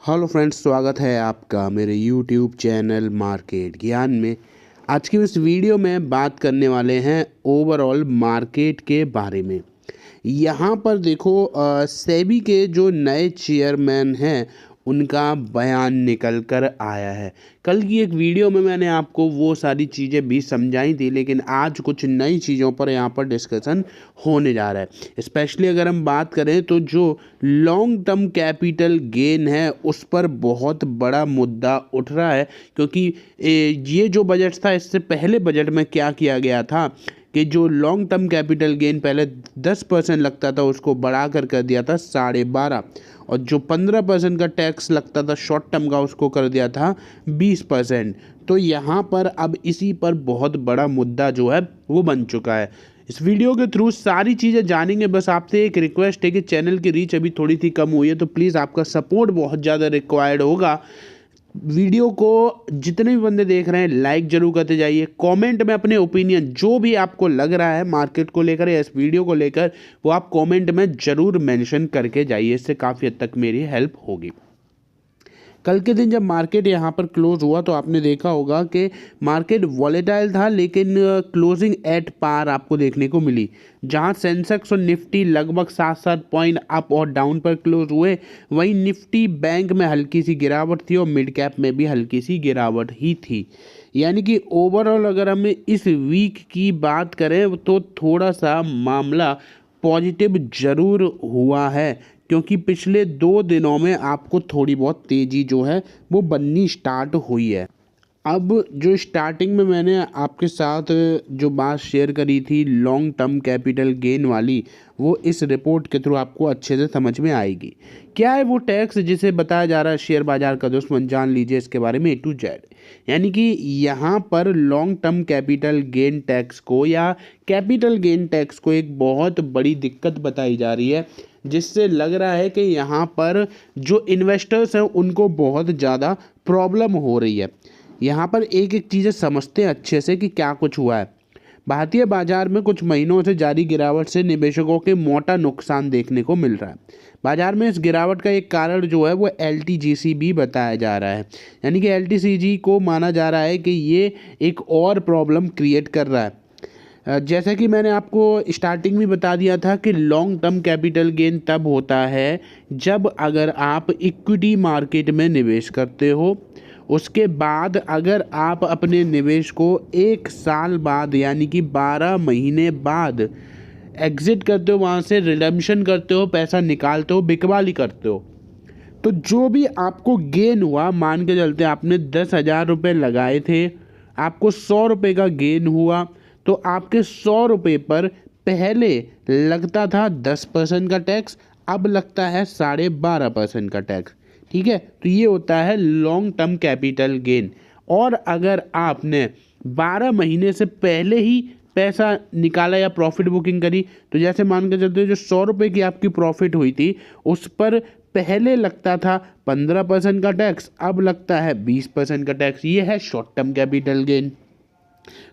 Hello friends, स्वागत है आपका मेरे यूट्यूब चैनल मार्केट ज्ञान में। आज की इस वीडियो में बात करने वाले हैं ओवरऑल मार्केट के बारे में। यहाँ पर देखो, सेबी के जो नए चेयरमैन हैं उनका बयान निकल कर आया है। कल की एक वीडियो में मैंने आपको वो सारी चीज़ें भी समझाई थी, लेकिन आज कुछ नई चीज़ों पर यहाँ पर डिस्कशन होने जा रहा है। स्पेशली अगर हम बात करें तो जो लॉन्ग टर्म कैपिटल गेन है उस पर बहुत बड़ा मुद्दा उठ रहा है, क्योंकि ये जो बजट था, इससे पहले बजट में क्या किया गया था कि जो लॉन्ग टर्म कैपिटल गेन पहले 10% लगता था उसको बढ़ा कर दिया था 12.5%, और जो 15% का टैक्स लगता था शॉर्ट टर्म का उसको कर दिया था 20%। तो यहाँ पर अब इसी पर बहुत बड़ा मुद्दा जो है वो बन चुका है। इस वीडियो के थ्रू सारी चीज़ें जानेंगे। बस आपसे एक रिक्वेस्ट है कि चैनल की रीच अभी थोड़ी सी कम हुई है, तो प्लीज़ आपका सपोर्ट बहुत ज़्यादा रिक्वायर्ड होगा। वीडियो को जितने भी बंदे देख रहे हैं लाइक जरूर करते जाइए। कमेंट में अपने ओपिनियन जो भी आपको लग रहा है मार्केट को लेकर या इस वीडियो को लेकर, वो आप कमेंट में ज़रूर मेंशन करके जाइए। इससे काफ़ी हद तक मेरी हेल्प होगी। कल के दिन जब मार्केट यहाँ पर क्लोज हुआ तो आपने देखा होगा कि मार्केट वॉलेटाइल था, लेकिन क्लोजिंग एट पार आपको देखने को मिली। जहाँ सेंसेक्स और निफ्टी लगभग 7-7 पॉइंट अप और डाउन पर क्लोज हुए, वहीं निफ्टी बैंक में हल्की सी गिरावट थी और मिड कैप में भी हल्की सी गिरावट ही थी। यानी कि ओवरऑल अगर हम इस वीक की बात करें तो थोड़ा सा मामला पॉजिटिव जरूर हुआ है, क्योंकि पिछले 2 दिनों में आपको थोड़ी बहुत तेज़ी जो है वो बननी स्टार्ट हुई है। अब जो स्टार्टिंग में मैंने आपके साथ जो बात शेयर करी थी लॉन्ग टर्म कैपिटल गेन वाली, वो इस रिपोर्ट के थ्रू आपको अच्छे से समझ में आएगी। क्या है वो टैक्स जिसे बताया जा रहा है शेयर बाजार का दुश्मन, जान लीजिए इसके बारे में A to Z। यानी कि यहाँ पर long term capital gain tax को या कैपिटल गेन टैक्स को एक बहुत बड़ी दिक्कत बताई जा रही है, जिससे लग रहा है कि यहाँ पर जो इन्वेस्टर्स हैं उनको बहुत ज़्यादा प्रॉब्लम हो रही है। यहाँ पर एक एक चीज़ें समझते हैं अच्छे से कि क्या कुछ हुआ है। भारतीय बाजार में कुछ महीनों से जारी गिरावट से निवेशकों के मोटा नुकसान देखने को मिल रहा है। बाजार में इस गिरावट का एक कारण जो है वो LTGC भी बताया जा रहा है। यानी कि LTCG को माना जा रहा है कि ये एक और प्रॉब्लम क्रिएट कर रहा है। जैसा कि मैंने आपको स्टार्टिंग में बता दिया था कि लॉन्ग टर्म कैपिटल गेन तब होता है जब अगर आप इक्विटी मार्केट में निवेश करते हो, उसके बाद अगर आप अपने निवेश को 1 साल बाद यानी कि 12 महीने बाद एग्ज़िट करते हो, वहाँ से रिडेम्पशन करते हो, पैसा निकालते हो, बिकवाली करते हो, तो जो भी आपको गेन हुआ, मान के चलते आपने 10,000 रुपये लगाए थे, आपको 100 रुपये का गेन हुआ, तो आपके 100 रुपये पर पहले लगता था 10% का टैक्स, अब लगता है 12.5% का टैक्स। ठीक है, तो ये होता है लॉन्ग टर्म कैपिटल गेन। और अगर आपने 12 महीने से पहले ही पैसा निकाला या प्रॉफिट बुकिंग करी, तो जैसे मान के चलते जो 100 रुपये की आपकी प्रॉफिट हुई थी उस पर पहले लगता था 15% का टैक्स, अब लगता है 20% का टैक्स। ये है शॉर्ट टर्म कैपिटल गेन।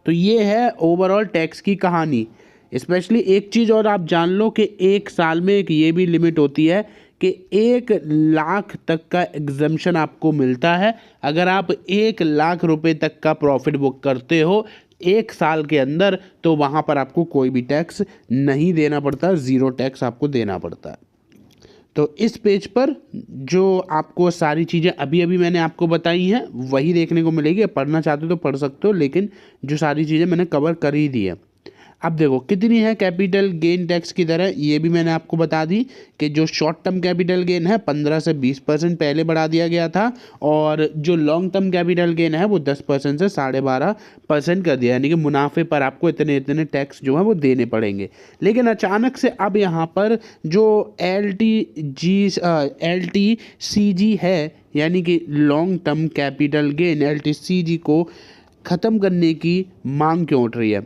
तो ये है ओवरऑल टैक्स की कहानी। स्पेशली एक चीज़ और आप जान लो कि 1 साल में एक ये भी लिमिट होती है कि 1 लाख तक का एग्जम्पशन आपको मिलता है। अगर आप 1 लाख रुपए तक का प्रॉफिट बुक करते हो 1 साल के अंदर, तो वहाँ पर आपको कोई भी टैक्स नहीं देना पड़ता, 0 टैक्स आपको देना पड़ता है। तो इस पेज पर जो आपको सारी चीज़ें अभी अभी मैंने आपको बताई हैं वही देखने को मिलेगी। पढ़ना चाहते हो तो पढ़ सकते हो, लेकिन जो सारी चीज़ें मैंने कवर कर ही दी है। अब देखो कितनी है कैपिटल गेन टैक्स की दर है, ये भी मैंने आपको बता दी कि जो शॉर्ट टर्म कैपिटल गेन है 15 से 20% पहले बढ़ा दिया गया था, और जो लॉन्ग टर्म कैपिटल गेन है वो 10% से 12.5% कर दिया। यानी कि मुनाफे पर आपको इतने इतने टैक्स जो है वो देने पड़ेंगे। लेकिन अचानक से अब यहाँ पर जो LTCG है, यानी कि long term capital gain LTCG को ख़त्म करने की मांग क्यों उठ रही है।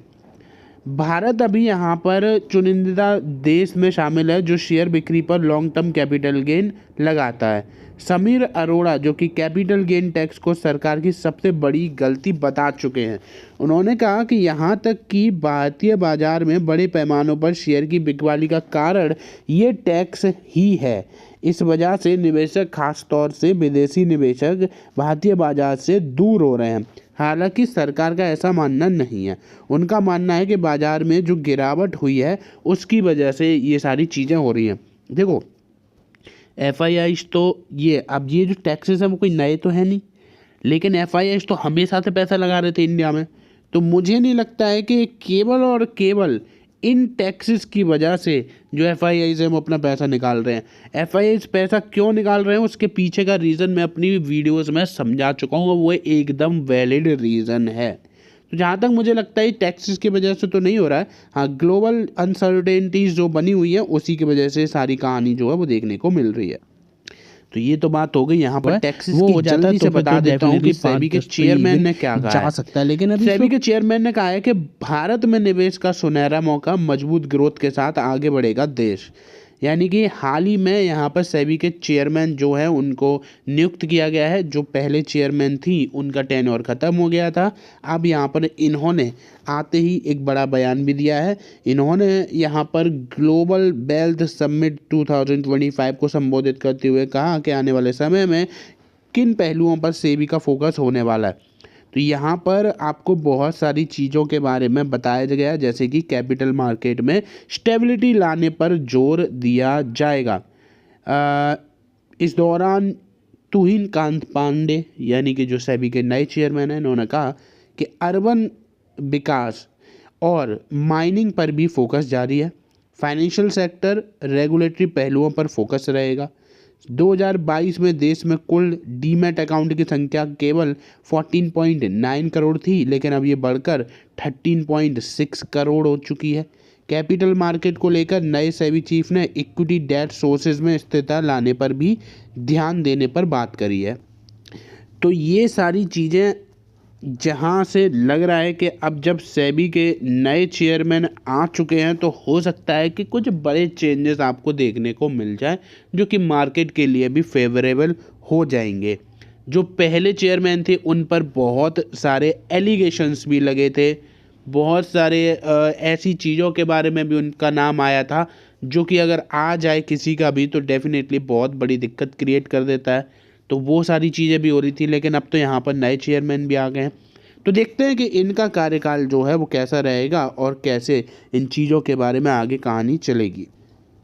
भारत अभी यहाँ पर चुनिंदा देश में शामिल है जो शेयर बिक्री पर लॉन्ग टर्म कैपिटल गेन लगाता है। समीर अरोड़ा जो कि कैपिटल गेन टैक्स को सरकार की सबसे बड़ी गलती बता चुके हैं। उन्होंने कहा कि यहाँ तक कि भारतीय बाजार में बड़े पैमानों पर शेयर की बिकवाली का कारण ये टैक्स ही है। इस वजह से निवेशक, खास तौर से विदेशी निवेशक, भारतीय बाजार से दूर हो रहे हैं। हालांकि सरकार का ऐसा मानना नहीं है। उनका मानना है कि बाजार में जो गिरावट हुई है उसकी वजह से ये सारी चीज़ें हो रही हैं। देखो, FIIs तो ये जो टैक्सेस हैं वो कोई नए तो है नहीं, लेकिन FIIs तो हमेशा से पैसा लगा रहे थे इंडिया में। तो मुझे नहीं लगता है कि केवल और केवल इन टैक्सेस की वजह से जो FIIs हैं वो अपना पैसा निकाल रहे हैं। FIIs पैसा क्यों निकाल रहे हैं उसके पीछे का रीज़न मैं अपनी वीडियोस में समझा चुका हूँ, वो एकदम वैलिड रीज़न है। तो जहाँ तक मुझे लगता है टैक्सेस की वजह से तो नहीं हो रहा है, हाँ ग्लोबल अनसर्टेनिटीज़ जो बनी हुई है उसी की वजह से सारी कहानी जो है वो देखने को मिल रही है। तो ये तो बात हो गई यहाँ पर टैक्सेस वो की। हो जाता है जल्दी तो से फिर बता तो देता हूँ कि definitely सेबी के 5-10 चेयरमैन ने क्या कहा जा है। सकता है, लेकिन अभी सेबी के चेयरमैन ने कहा है कि भारत में निवेश का सुनहरा मौका, मजबूत ग्रोथ के साथ आगे बढ़ेगा देश। यानी कि हाल ही में यहाँ पर सेबी के चेयरमैन जो है उनको नियुक्त किया गया है। जो पहले चेयरमैन थी उनका टेन्योर ख़त्म हो गया था। अब यहाँ पर इन्होंने आते ही एक बड़ा बयान भी दिया है। इन्होंने यहाँ पर ग्लोबल वेल्थ समिट 2025 को संबोधित करते हुए कहा कि आने वाले समय में किन पहलुओं पर सेबी का फोकस होने वाला है। तो यहाँ पर आपको बहुत सारी चीज़ों के बारे में बताया गया, जैसे कि कैपिटल मार्केट में स्टेबिलिटी लाने पर जोर दिया जाएगा। इस दौरान तुहिन कांत पांडे यानी कि जो सेबी के नए चेयरमैन हैं, इन्होंने कहा कि अर्बन विकास और माइनिंग पर भी फोकस जारी है। फाइनेंशियल सेक्टर, रेगुलेटरी पहलुओं पर फोकस रहेगा। 2022 में देश में कुल डीमैट अकाउंट की संख्या केवल 14.9 करोड़ थी, लेकिन अब ये बढ़कर 13.6 करोड़ हो चुकी है। कैपिटल मार्केट को लेकर नए सेबी चीफ ने इक्विटी डेट सोर्सेज में स्थिरता लाने पर भी ध्यान देने पर बात करी है। तो ये सारी चीज़ें जहाँ से लग रहा है कि अब जब सेबी के नए चेयरमैन आ चुके हैं तो हो सकता है कि कुछ बड़े चेंजेस आपको देखने को मिल जाए जो कि मार्केट के लिए भी फेवरेबल हो जाएंगे। जो पहले चेयरमैन थे उन पर बहुत सारे एलिगेशंस भी लगे थे, बहुत सारे ऐसी चीज़ों के बारे में भी उनका नाम आया था जो कि अगर आ जाए किसी का भी तो डेफिनेटली बहुत बड़ी दिक्कत क्रिएट कर देता है। तो वो सारी चीज़ें भी हो रही थी, लेकिन अब तो यहाँ पर नए चेयरमैन भी आ गए हैं। तो देखते हैं कि इनका कार्यकाल जो है वो कैसा रहेगा और कैसे इन चीज़ों के बारे में आगे कहानी चलेगी।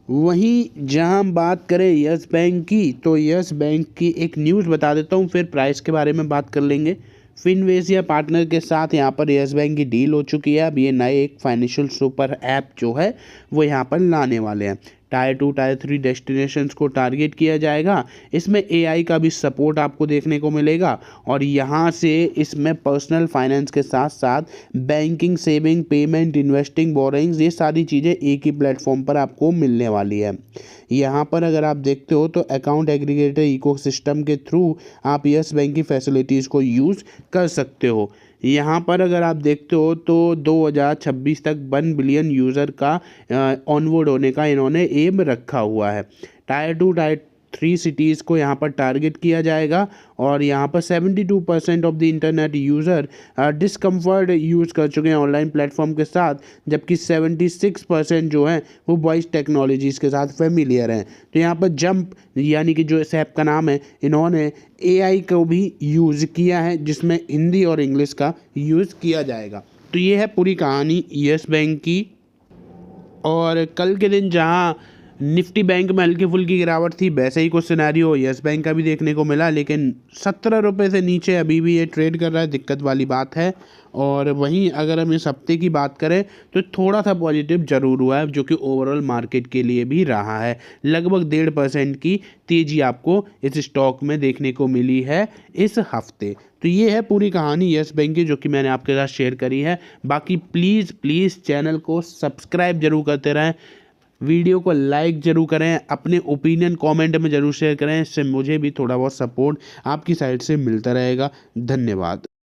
वहीं जहां हम बात करें यस बैंक की, तो यस बैंक की एक न्यूज़ बता देता हूं, फिर प्राइस के बारे में बात कर लेंगे। फिनवेसिया पार्टनर के साथ यहाँ पर यस बैंक की डील हो चुकी है। अब ये नए एक फाइनेंशियल सुपर ऐप जो है वो यहाँ पर लाने वाले हैं। टायर 2 टायर 3 डेस्टिनेशंस को टारगेट किया जाएगा। इसमें AI का भी सपोर्ट आपको देखने को मिलेगा और यहाँ से इसमें पर्सनल फाइनेंस के साथ साथ banking, saving, payment, investing, borrowings, ये सारी चीज़ें एक ही प्लेटफॉर्म पर आपको मिलने वाली है। यहाँ पर अगर आप देखते हो तो अकाउंट एग्रीगेटर इकोसिस्टम के थ्रू आप यस बैंक की फैसिलिटीज़ को यूज़ कर सकते हो। यहाँ पर अगर आप देखते हो तो 2026 तक 1 बिलियन यूज़र का ऑनबोर्ड होने का इन्होंने एम रखा हुआ है। टायर 2 टायर 3 सिटीज़ को यहाँ पर टारगेट किया जाएगा और यहाँ पर 72% of the internet user discomfort use कर चुके हैं ऑनलाइन प्लेटफॉर्म के साथ, जबकि 76% जो हैं वो वॉइस टेक्नोलॉजीज़ के साथ फेमिलियर हैं। तो यहाँ पर जंप यानी कि जो इस ऐप का नाम है, इन्होंने AI को भी यूज़ किया है जिसमें हिंदी और इंग्लिश का यूज़ किया जाएगा। तो ये है पूरी कहानी यस बैंक की। और कल के दिन जहाँ निफ्टी बैंक में हल्की फुल्की गिरावट थी, वैसे ही कुछ सिनेरियो यस बैंक का भी देखने को मिला, लेकिन 17 रुपये से नीचे अभी भी ये ट्रेड कर रहा है, दिक्कत वाली बात है। और वहीं अगर हम इस हफ्ते की बात करें तो थोड़ा सा पॉजिटिव ज़रूर हुआ है, जो कि ओवरऑल मार्केट के लिए भी रहा है। लगभग 1.5% की तेज़ी आपको इस स्टॉक में देखने को मिली है इस हफ्ते। तो ये है पूरी कहानी यस बैंक की, जो कि मैंने आपके साथ शेयर करी है। बाकी प्लीज़ चैनल को सब्सक्राइब जरूर करते रहें, वीडियो को लाइक ज़रूर करें, अपने ओपिनियन कमेंट में ज़रूर शेयर करें। इससे मुझे भी थोड़ा बहुत सपोर्ट आपकी साइड से मिलता रहेगा। धन्यवाद।